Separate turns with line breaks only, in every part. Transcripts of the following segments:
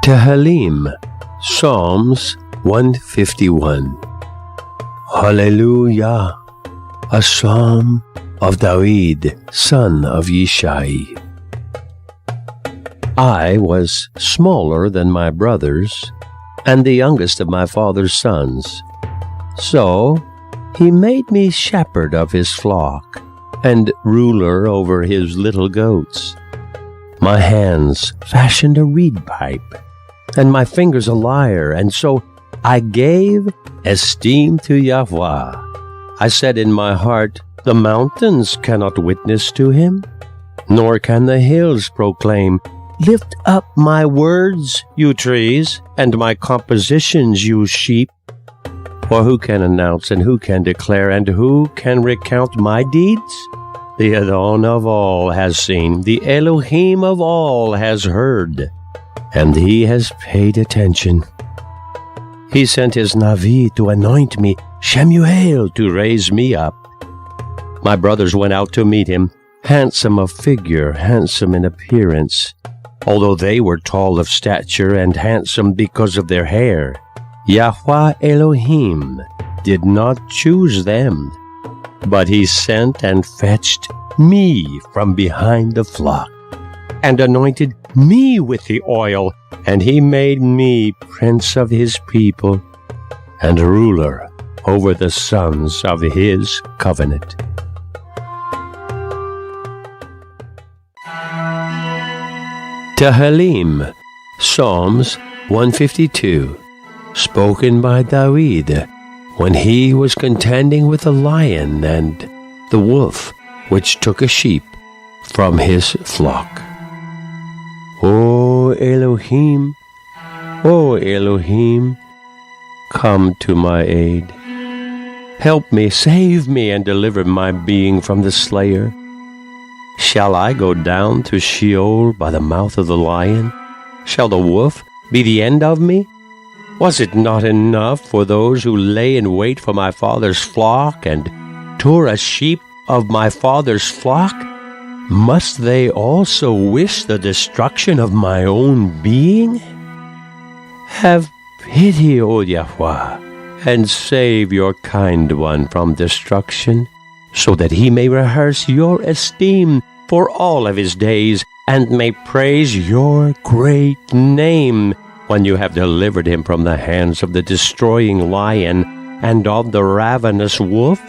Tehillim, Psalms 151. Hallelujah, a psalm of David, son of Yishai. I was smaller than my brothers, and the youngest of my father's sons. So he made me shepherd of his flock, and ruler over his little goats. My hands fashioned a reed pipe, and my fingers a lyre, and so I gave esteem to Yahweh. I said in my heart, the mountains cannot witness to him, nor can the hills proclaim. Lift up my words, you trees, and my compositions, you sheep. For who can announce, and who can declare, and who can recount my deeds? The Adon of all has seen, the Elohim of all has heard, and he has paid attention. He sent his Navi to anoint me, Shemuel to raise me up. My brothers went out to meet him, handsome of figure, handsome in appearance. Although they were tall of stature and handsome because of their hair, Yahweh Elohim did not choose them, but he sent and fetched me from behind the flock, and anointed me with the oil, and he made me prince of his people, and ruler over the sons of his covenant. Tehillim, Psalms 152, spoken by David when he was contending with the lion and the wolf which took a sheep from his flock. O Elohim, come to my aid. Help me, save me, and deliver my being from the slayer. Shall I go down to Sheol by the mouth of the lion? Shall the wolf be the end of me? Was it not enough for those who lay in wait for my father's flock and tore a sheep of my father's flock? Must they also wish the destruction of my own being? Have pity, O Yahweh, and save your kind one from destruction, so that he may rehearse your esteem for all of his days, and may praise your great name when you have delivered him from the hands of the destroying lion and of the ravenous wolf,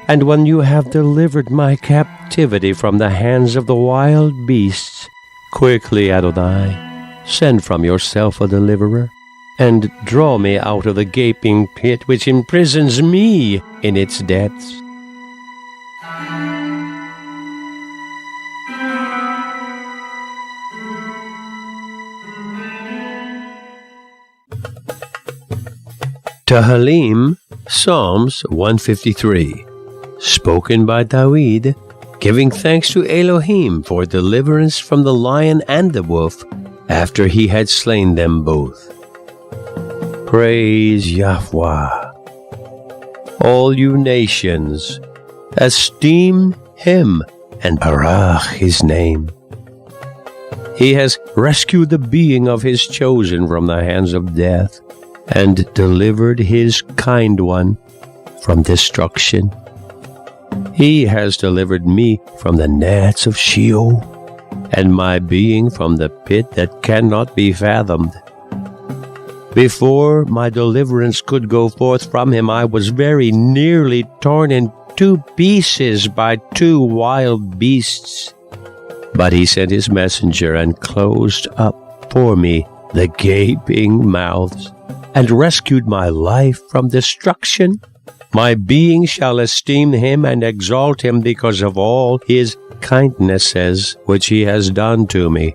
and when you have delivered my captivity from the hands of the wild beasts. Quickly, Adonai, send from yourself a deliverer, and draw me out of the gaping pit which imprisons me in its depths. Tehillim, Psalms 153, spoken by David, giving thanks to Elohim for deliverance from the lion and the wolf, after he had slain them both. Praise Yahweh. All you nations, esteem him and barak his name. He has rescued the being of his chosen from the hands of death, and delivered his kind one from destruction. He has delivered me from the nets of Sheol, and my being from the pit that cannot be fathomed. Before my deliverance could go forth from him, I was very nearly torn in two pieces by two wild beasts. But he sent his messenger and closed up for me the gaping mouths, and rescued my life from destruction. My being shall esteem him and exalt him because of all his kindnesses which he has done to me,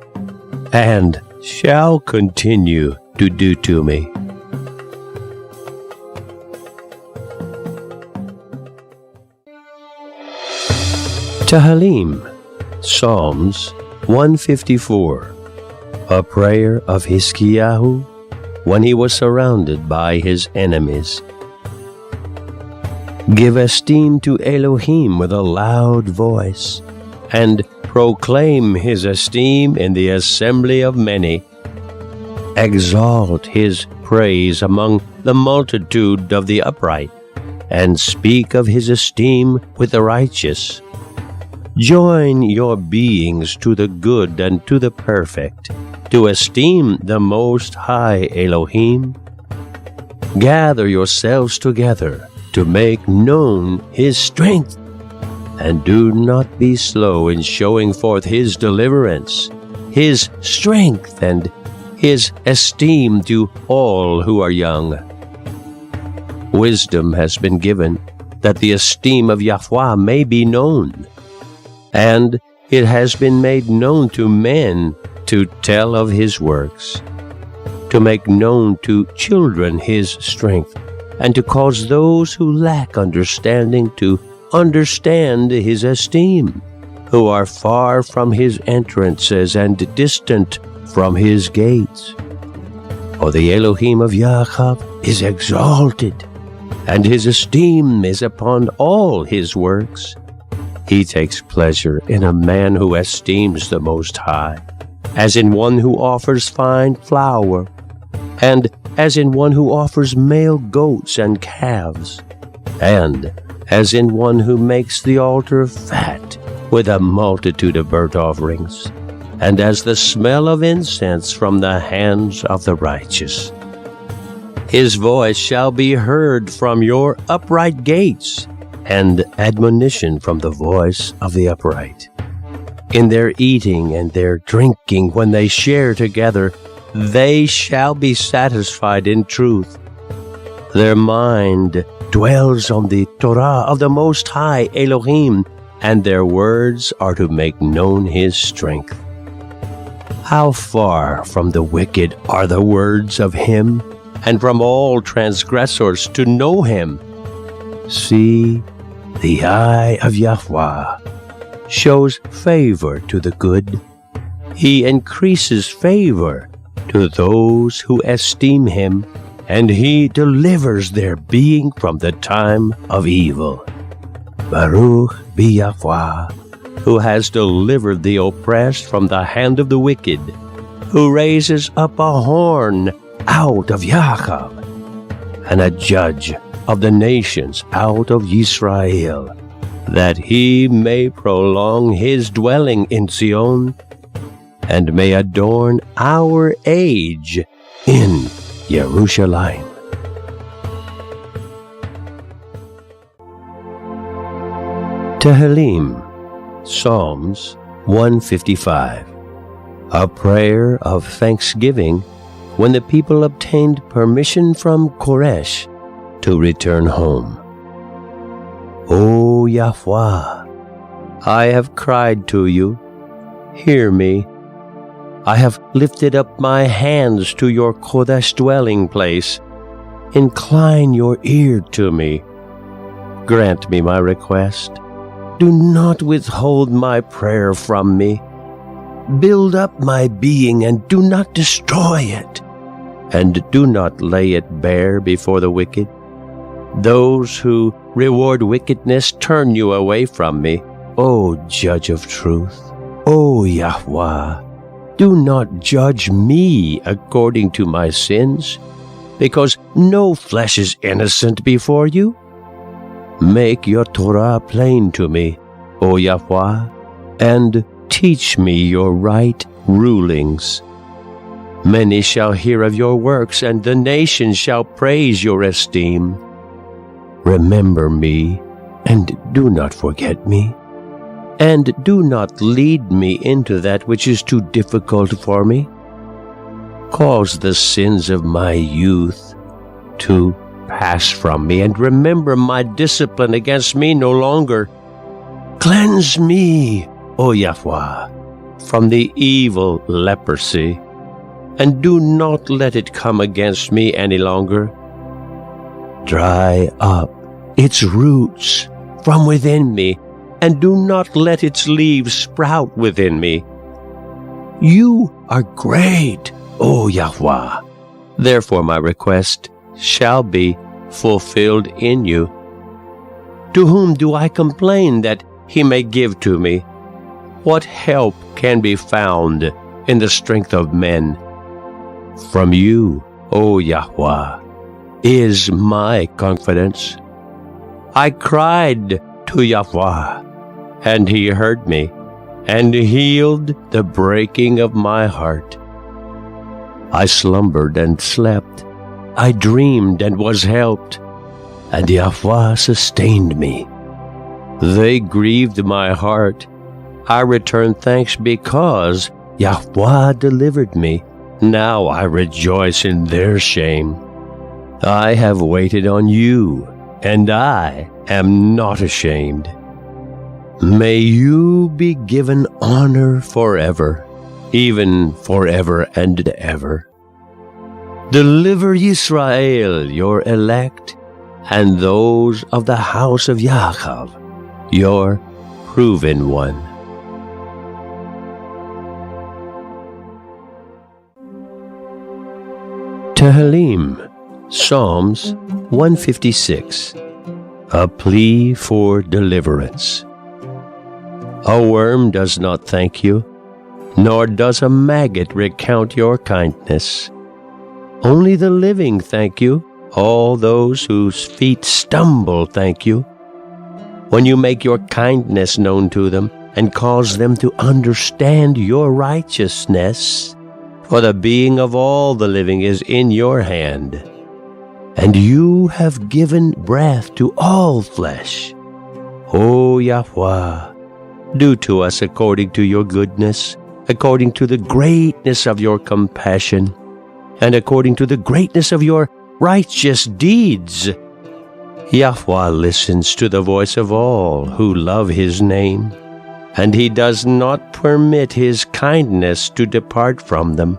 and shall continue to do to me. Tehillim, Psalms 154, a prayer of Hiskiyahu when he was surrounded by his enemies. Give esteem to Elohim with a loud voice, and proclaim his esteem in the assembly of many. Exalt his praise among the multitude of the upright, and speak of his esteem with the righteous. Join your beings to the good and to the perfect, to esteem the Most High Elohim. Gather yourselves together to make known his strength, and do not be slow in showing forth his deliverance, his strength, and his esteem to all who are young. Wisdom has been given that the esteem of Yahweh may be known, and it has been made known to men to tell of his works, to make known to children his strength, and to cause those who lack understanding to understand his esteem, who are far from his entrances and distant from his gates. For the Elohim of Yaakov is exalted, and his esteem is upon all his works. He takes pleasure in a man who esteems the Most High, as in one who offers fine flour, and as in one who offers male goats and calves, and as in one who makes the altar fat with a multitude of burnt offerings, and as the smell of incense from the hands of the righteous. His voice shall be heard from your upright gates, and admonition from the voice of the upright. In their eating and their drinking, when they share together, they shall be satisfied in truth. Their mind dwells on the Torah of the Most High Elohim, and their words are to make known his strength. How far from the wicked are the words of him, and from all transgressors to know him. See, the eye of Yahweh shows favor to the good. He increases favor to those who esteem him, and he delivers their being from the time of evil. Baruch be Yahweh, who has delivered the oppressed from the hand of the wicked, who raises up a horn out of Yaakov, and a judge of the nations out of Israel, that he may prolong his dwelling in Zion, and may adorn our age in Jerusalem. Tehillim, Psalms 155. A prayer of thanksgiving when the people obtained permission from Koresh to return home. O Yahweh, I have cried to you. Hear me. I have lifted up my hands to your Kodesh dwelling place. Incline your ear to me. Grant me my request. Do not withhold my prayer from me. Build up my being and do not destroy it, and do not lay it bare before the wicked. Those who reward wickedness turn you away from me, O Judge of truth. O Yahweh, do not judge me according to my sins, because no flesh is innocent before you. Make your Torah plain to me, O Yahweh, and teach me your right rulings. Many shall hear of your works, and the nations shall praise your esteem. Remember me, and do not forget me, and do not lead me into that which is too difficult for me. Cause the sins of my youth to pass from me, and remember my discipline against me no longer. Cleanse me, O Yahweh, from the evil leprosy, and do not let it come against me any longer. Dry up its roots from within me, and do not let its leaves sprout within me. You are great, O Yahweh. Therefore my request shall be fulfilled in you. To whom do I complain that he may give to me? What help can be found in the strength of men? From you, O Yahweh, is my confidence. I cried to Yahweh, and he heard me, and healed the breaking of my heart. I slumbered and slept. I dreamed and was helped, and Yahweh sustained me. They grieved my heart. I returned thanks because Yahweh delivered me. Now I rejoice in their shame. I have waited on you, and I am not ashamed. May you be given honor forever, even forever and ever. Deliver Israel, your elect, and those of the house of Yaakov, your proven one. Tehillim, Psalms 156, a plea for deliverance. A worm does not thank you, nor does a maggot recount your kindness. Only the living thank you, all those whose feet stumble thank you. When you make your kindness known to them and cause them to understand your righteousness, for the being of all the living is in your hand, and you have given breath to all flesh. O Yahweh, do to us according to your goodness, according to the greatness of your compassion, and according to the greatness of your righteous deeds. Yahweh listens to the voice of all who love his name, and he does not permit his kindness to depart from them.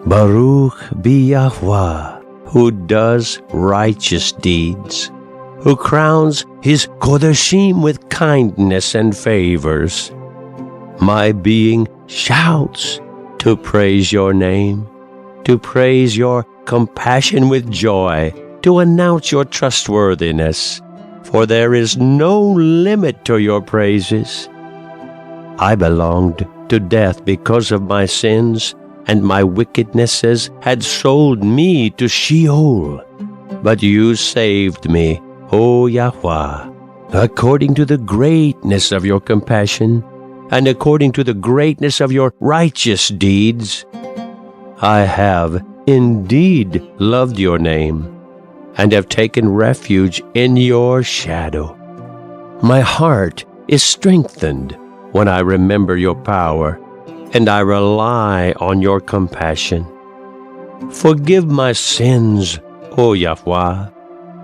Baruch be Yahweh, who does righteous deeds, who crowns his Kodashim with kindness and favors. My being shouts to praise your name, to praise your compassion with joy, to announce your trustworthiness, for there is no limit to your praises. I belonged to death because of my sins, and my wickednesses had sold me to Sheol. But you saved me, O Yahweh, according to the greatness of your compassion, and according to the greatness of your righteous deeds. I have indeed loved your name, and have taken refuge in your shadow. My heart is strengthened when I remember your power, and I rely on your compassion. Forgive my sins, O Yahweh,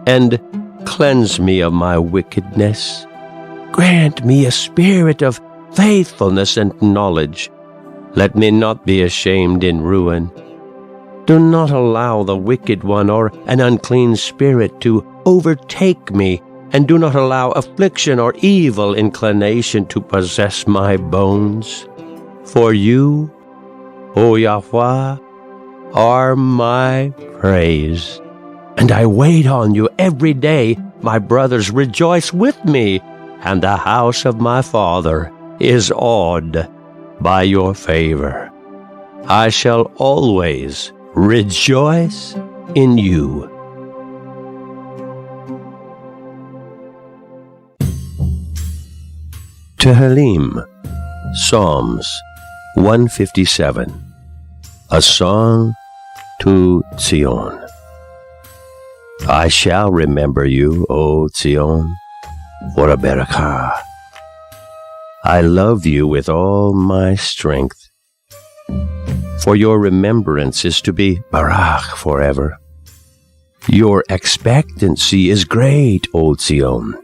and cleanse me of my wickedness. Grant me a spirit of faithfulness and knowledge. Let me not be ashamed in ruin. Do not allow the wicked one or an unclean spirit to overtake me, and do not allow affliction or evil inclination to possess my bones. For you, O Yahweh, are my praise, and I wait on you every day. My brothers rejoice with me, and the house of my father is awed by your favor. I shall always rejoice in you. Tehillim, Psalms 157, a song to Zion. I shall remember you, O Zion, for a barakah. I love you with all my strength, for your remembrance is to be barak forever. Your expectancy is great, O Zion.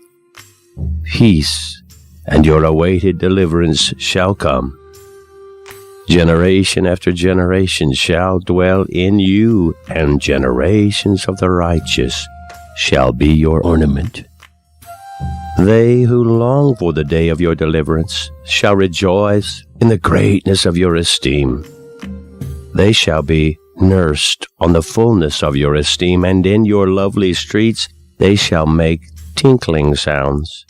Peace and your awaited deliverance shall come. Generation after generation shall dwell in you, and generations of the righteous shall be your ornament. They who long for the day of your deliverance shall rejoice in the greatness of your esteem. They shall be nursed on the fullness of your esteem, and in your lovely streets they shall make tinkling sounds.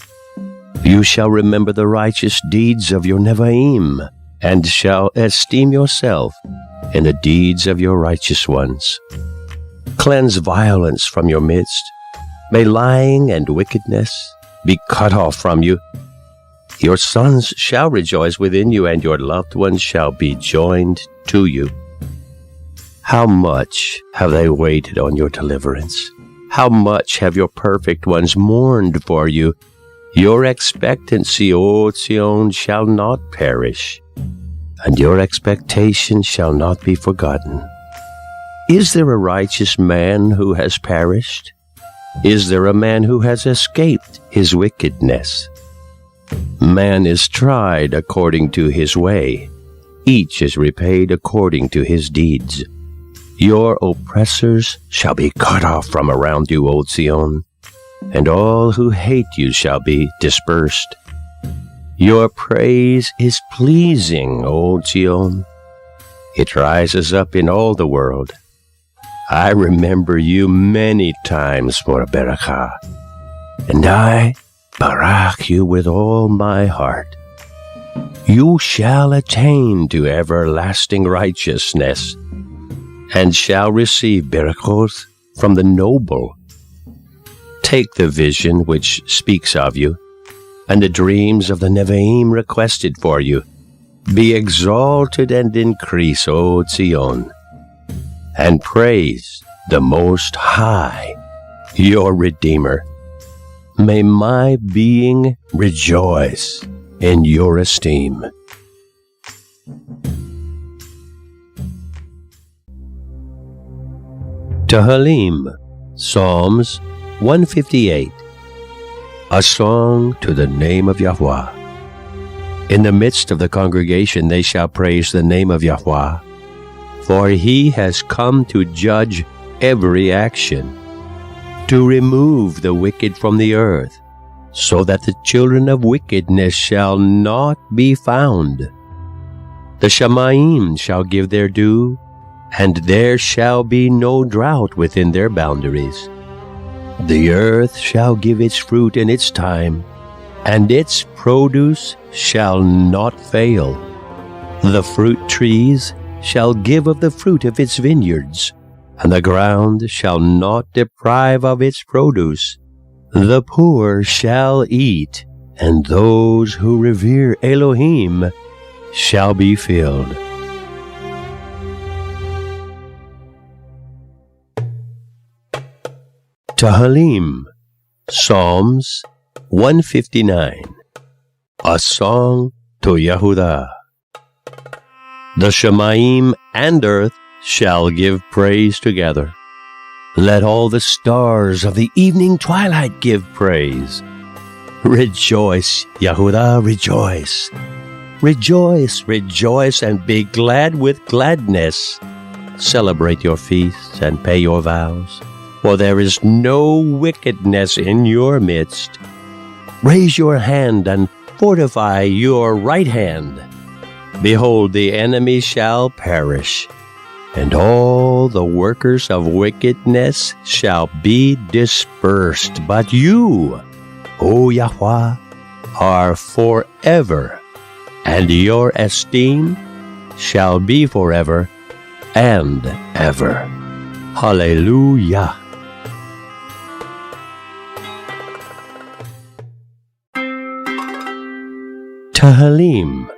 You shall remember the righteous deeds of your Nevi'im, and shall esteem yourself in the deeds of your righteous ones. Cleanse violence from your midst. May lying and wickedness be cut off from you. Your sons shall rejoice within you, and your loved ones shall be joined to you. How much have they waited on your deliverance? How much have your perfect ones mourned for you? Your expectancy, O Zion, shall not perish, and your expectation shall not be forgotten. Is there a righteous man who has perished? Is there a man who has escaped his wickedness? Man is tried according to his way. Each is repaid according to his deeds. Your oppressors shall be cut off from around you, O Zion, and all who hate you shall be dispersed. Your praise is pleasing, O Zion. It rises up in all the world. I remember you many times for Barakah, and I barak you with all my heart. You shall attain to everlasting righteousness, and shall receive barakot from the noble. Take the vision which speaks of you, and the dreams of the Nevi'im requested for you. Be exalted and increase, O Zion, and praise the Most High, your Redeemer. May my being rejoice in your esteem. Tehillim, Psalms 158. A song to the name of Yahweh. In the midst of the congregation they shall praise the name of Yahweh, for he has come to judge every action, to remove the wicked from the earth, so that the children of wickedness shall not be found. The Shamayim shall give their due, and there shall be no drought within their boundaries. The earth shall give its fruit in its time, and its produce shall not fail. The fruit trees shall give of the fruit of its vineyards, and the ground shall not deprive of its produce. The poor shall eat, and those who revere Elohim shall be filled. Tehillim, Psalms 159. A song to Yehudah. The Shamayim and earth shall give praise together. Let all the stars of the evening twilight give praise. Rejoice, Yehudah, rejoice. Rejoice, rejoice, and be glad with gladness. Celebrate your feasts and pay your vows, for there is no wickedness in your midst. Raise your hand and fortify your right hand. Behold, the enemy shall perish, and all the workers of wickedness shall be dispersed. But you, O Yahweh, are forever, and your esteem shall be forever and ever. Hallelujah. Tehillim,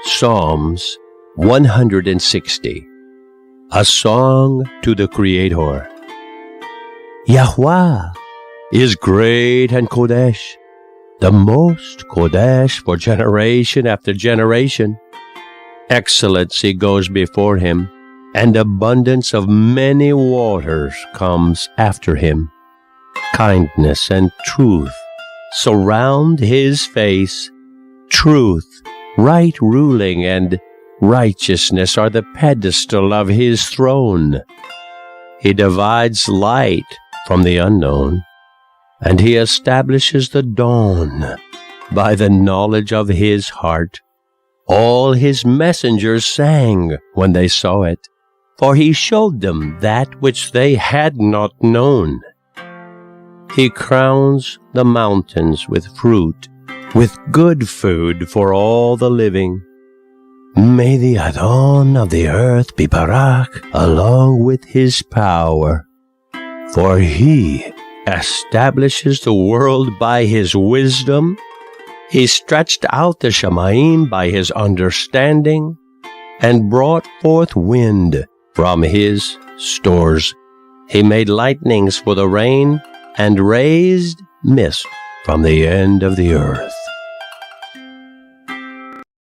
Psalms 160. A song to the Creator. Yahweh is great and Kodesh, the most Kodesh for generation after generation. Excellency goes before him, and abundance of many waters comes after him. Kindness and truth surround his face. Truth, right ruling, and righteousness are the pedestal of his throne. He divides light from the unknown, and he establishes the dawn by the knowledge of his heart. All his messengers sang when they saw it, for he showed them that which they had not known. He crowns the mountains with fruit, with good food for all the living. May the Adon of the earth be barak along with his power. For he establishes the world by his wisdom. He stretched out the Shamayim by his understanding, and brought forth wind from his stores. He made lightnings for the rain, and raised mist from the end of the earth.